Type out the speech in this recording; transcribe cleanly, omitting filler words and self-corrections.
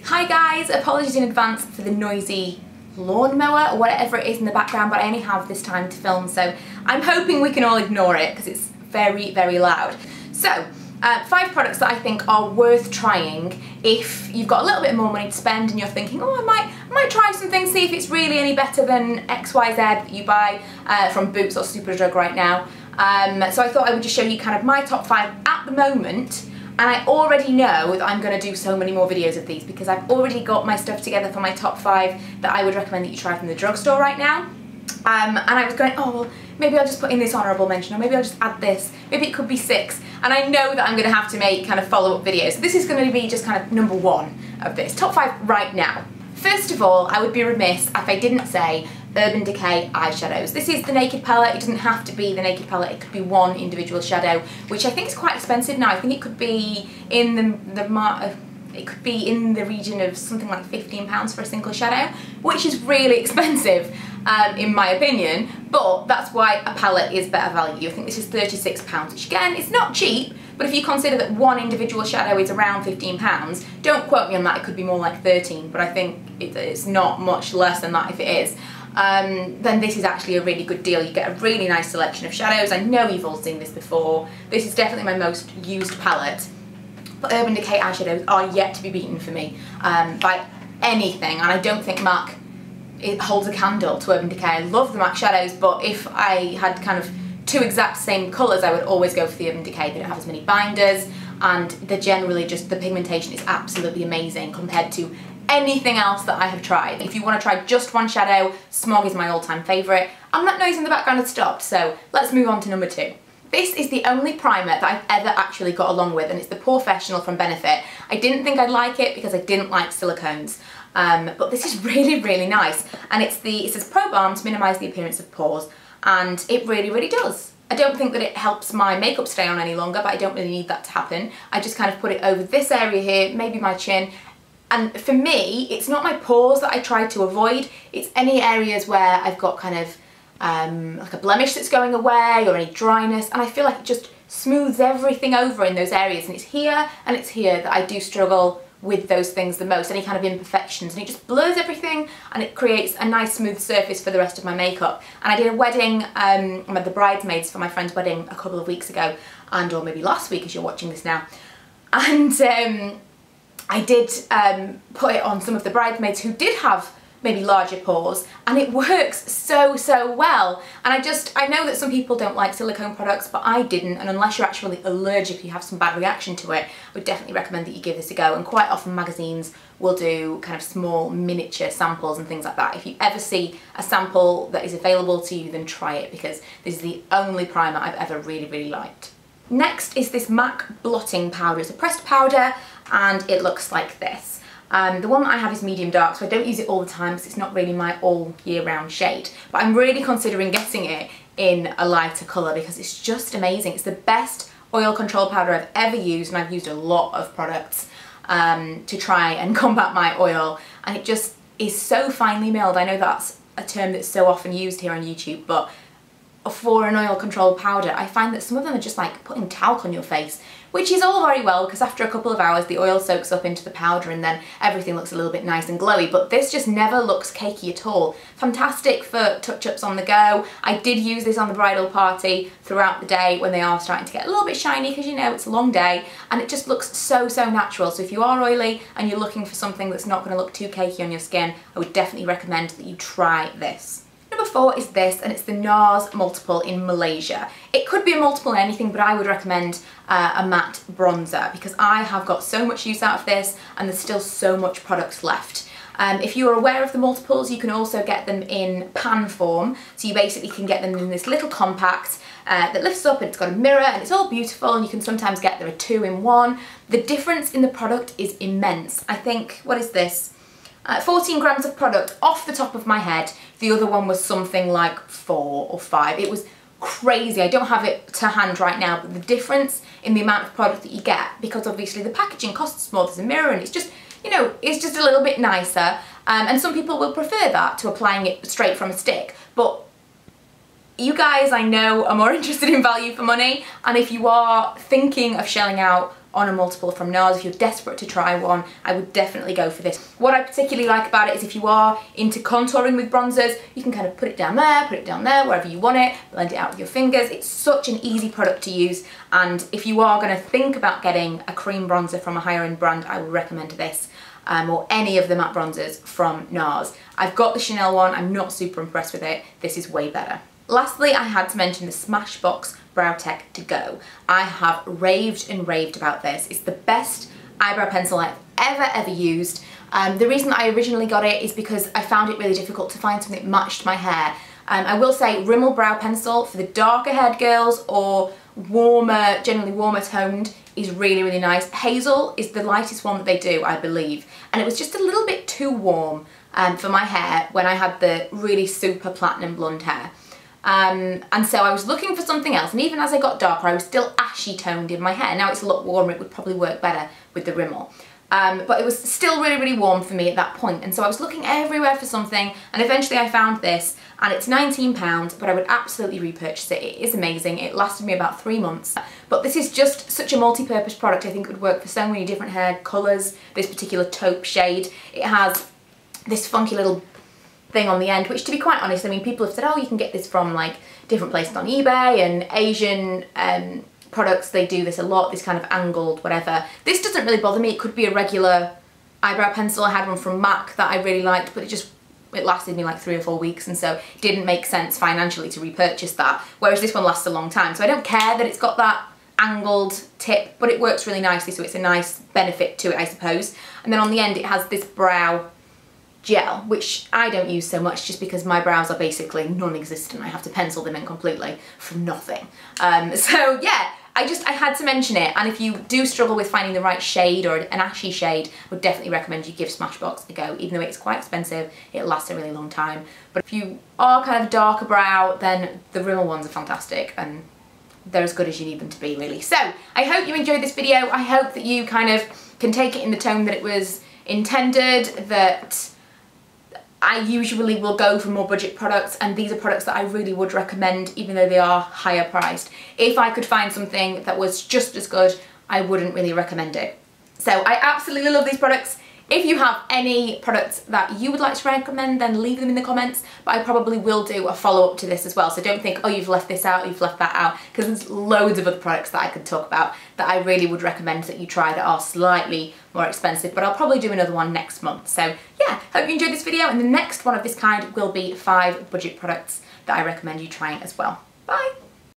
Hi guys, apologies in advance for the noisy lawnmower or whatever it is in the background, but I only have this time to film, so I'm hoping we can all ignore it because it's very, very loud. So, 5 products that I think are worth trying if you've got a little bit more money to spend and you're thinking, oh, I might try something, see if it's really any better than XYZ that you buy from Boots or Superdrug right now. So I thought I would just show you kind of my top 5 at the moment. And I already know that I'm going to do so many more videos of these because I've already got my stuff together for my top 5 that I would recommend that you try from the drugstore right now. And I was going, oh, well, maybe I'll just put in this honourable mention, or maybe I'll just add this. Maybe it could be 6. And I know that I'm going to have to make kind of follow-up videos. So this is going to be just kind of number 1 of this. Top 5 right now. First of all, I would be remiss if I didn't say Urban Decay eyeshadows. This is the Naked palette. It doesn't have to be the Naked palette. It could be one individual shadow, which I think is quite expensive now. I think it could be in the region of something like £15 for a single shadow, which is really expensive in my opinion, but that's why a palette is better value. I think this is £36, which again, it's not cheap, but if you consider that one individual shadow is around £15, don't quote me on that, it could be more like 13, but I think it's not much less than that if it is. Then this is actually a really good deal. You get a really nice selection of shadows. I know you've all seen this before. This is definitely my most used palette. But Urban Decay eyeshadows are yet to be beaten for me by anything, and I don't think MAC holds a candle to Urban Decay. I love the MAC shadows, but if I had kind of 2 exact same colours, I would always go for the Urban Decay. They don't have as many binders, and they're generally just, the pigmentation is absolutely amazing compared to anything else that I have tried. If you want to try just one shadow, Smog is my all-time favourite. And that noise in the background has stopped, so let's move on to number 2. This is the only primer that I've ever actually got along with, and it's the Porefessional from Benefit. I didn't think I'd like it because I didn't like silicones, but this is really, really nice. And it says Pro Balm to minimise the appearance of pores, and it really, really does. I don't think that it helps my makeup stay on any longer, but I don't really need that to happen. I just kind of put it over this area here, maybe my chin. And for me, it's not my pores that I try to avoid, it's any areas where I've got kind of like a blemish that's going away or any dryness, and I feel like it just smooths everything over in those areas, and it's here that I do struggle with those things the most, any kind of imperfections, and it just blurs everything and it creates a nice smooth surface for the rest of my makeup. And I did a wedding, I had the bridesmaids for my friend's wedding a couple of weeks ago, or maybe last week as you're watching this now, and I did put it on some of the bridesmaids who did have maybe larger pores, and it works so, so well. And I know that some people don't like silicone products, but I didn't, and unless you're actually allergic, you have some bad reaction to it, I would definitely recommend that you give this a go. And quite often magazines will do kind of small miniature samples and things like that. If you ever see a sample that is available to you, then try it, because this is the only primer I've ever really, really liked. Next is this MAC Blotting Powder. It's a pressed powder, and it looks like this. The one that I have is medium dark, so I don't use it all the time because it's not really my all year round shade. But I'm really considering getting it in a lighter colour because it's just amazing. It's the best oil control powder I've ever used, and I've used a lot of products to try and combat my oil, and it just is so finely milled. I know that's a term that's so often used here on YouTube, but for an oil control powder, I find that some of them are just like putting talc on your face, which is all very well because after a couple of hours the oil soaks up into the powder and then everything looks a little bit nice and glowy, but this just never looks cakey at all. Fantastic for touch-ups on the go. I did use this on the bridal party throughout the day when they are starting to get a little bit shiny because, you know, it's a long day, and it just looks so, so natural. So if you are oily and you're looking for something that's not going to look too cakey on your skin, I would definitely recommend that you try this. Number 4 is this, and it's the NARS Multiple in Malaysia. It could be a multiple in anything, but I would recommend a matte bronzer because I have got so much use out of this and there's still so much product left. If you are aware of the multiples, you can also get them in pan form, so you basically can get them in this little compact that lifts up, and it's got a mirror and it's all beautiful, and you can sometimes get there are 2 in 1. The difference in the product is immense. I think, what is this? 14 grams of product off the top of my head. The other one was something like 4 or 5. It was crazy. I don't have it to hand right now, but the difference in the amount of product that you get, because obviously the packaging costs more, there's a mirror, and it's just, you know, it's just a little bit nicer. And some people will prefer that to applying it straight from a stick. But you guys, I know, are more interested in value for money, and if you are thinking of shelling out on a multiple from NARS, if you're desperate to try one, I would definitely go for this. What I particularly like about it is if you are into contouring with bronzers, you can kind of put it down there, wherever you want it, blend it out with your fingers. It's such an easy product to use, and if you are going to think about getting a cream bronzer from a higher end brand, I would recommend this. Or any of the matte bronzers from NARS. I've got the Chanel one, I'm not super impressed with it. This is way better. Lastly, I had to mention the Smashbox Brow Tech To Go. I have raved and raved about this. It's the best eyebrow pencil I've ever used. The reason that I originally got it is because I found it really difficult to find something that matched my hair. I will say Rimmel Brow Pencil for the darker haired girls or warmer, generally warmer toned, is really, really nice. Hazel is the lightest one that they do, I believe. And it was just a little bit too warm for my hair when I had the really super platinum blonde hair. And so I was looking for something else, and even as I got darker I was still ashy toned in my hair. Now it's a lot warmer, it would probably work better with the Rimmel. But it was still really, really warm for me at that point, and so I was looking everywhere for something, and eventually I found this, and it's £19, but I would absolutely repurchase it. It is amazing. It lasted me about 3 months. But this is just such a multi-purpose product. I think it would work for so many different hair colours. This particular taupe shade, it has this funky little thing on the end, which, to be quite honest, I mean, people have said, oh, you can get this from like different places on eBay, and Asian products, they do this a lot, this kind of angled whatever. This doesn't really bother me. It could be a regular eyebrow pencil. I had one from MAC that I really liked, but it lasted me like 3 or 4 weeks, and so it didn't make sense financially to repurchase that, whereas this one lasts a long time. So I don't care that it's got that angled tip, but it works really nicely, so it's a nice benefit to it, I suppose. And then on the end it has this brow gel, which I don't use so much just because my brows are basically non-existent. I have to pencil them in completely for nothing. So yeah, I had to mention it, and if you do struggle with finding the right shade or an ashy shade, I would definitely recommend you give Smashbox a go. Even though it's quite expensive, it lasts a really long time. But if you are kind of a darker brow, then the Rimmel ones are fantastic, and they're as good as you need them to be, really. So I hope you enjoyed this video. I hope that you kind of can take it in the tone that it was intended, that I usually will go for more budget products, and these are products that I really would recommend, even though they are higher priced. If I could find something that was just as good, I wouldn't really recommend it. So I absolutely love these products. If you have any products that you would like to recommend, then leave them in the comments, but I probably will do a follow-up to this as well. So don't think, oh, you've left this out, you've left that out, because there's loads of other products that I could talk about that I really would recommend that you try that are slightly more expensive, but I'll probably do another one next month. So yeah, hope you enjoyed this video, and the next one of this kind will be 5 budget products that I recommend you trying as well. Bye!